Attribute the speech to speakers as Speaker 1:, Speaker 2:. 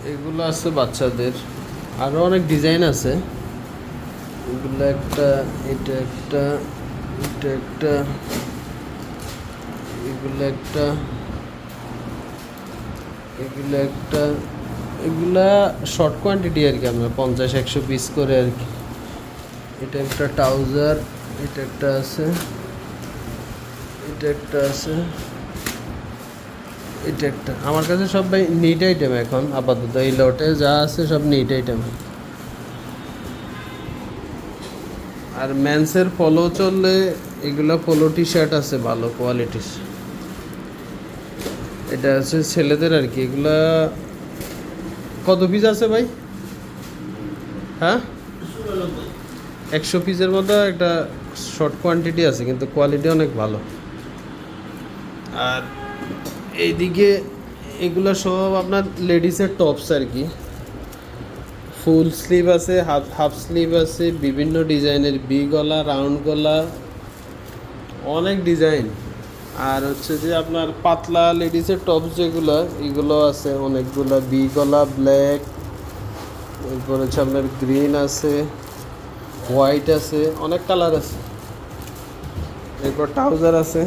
Speaker 1: এগুলো আছে বাচ্চাদের, আরও অনেক ডিজাইন আছে। এগুলো একটা, এটা একটা, এটা একটা, এগুলো একটা, এগুলো একটা। এগুলা শর্ট কোয়ান্টিটি আর কি, আমরা 50-100 পিস করে আর কি। এটা একটা ট্রাউজার, এটা একটা আছে, এটা একটা আছে, এটা একটা। আমার কাছে সব ভাই নিট আইটেম এখন আপাতত, এই লটে যা আছে সব নিট আইটেম। আর মেন্সের পলো চললে, এগুলো পলো টি শার্ট আছে ভালো কোয়ালিটির। এটা আছে ছেলেদের আর কি। এগুলা কত পিস আছে ভাই? হ্যাঁ, 100 পিসের মতো একটা শর্ট কোয়ান্টিটি আছে, কিন্তু কোয়ালিটি অনেক ভালো। আর এইদিকে এগুলো সব আপনার লেডিসের টপস আর কি। ফুল স্লিভ আছে, হাফ স্লিভ আছে, বিভিন্ন ডিজাইনের, বি গলা, রাউন্ড গলা, অনেক ডিজাইন। আর হচ্ছে যে আপনার পাতলা লেডিসের টপস যেগুলো, এগুলো আছে অনেকগুলো। বি গলা, ব্ল্যাক, এরপর হচ্ছে আপনার গ্রিন আছে, হোয়াইট আছে, অনেক কালার আছে। এরপর ট্রাউজার আছে।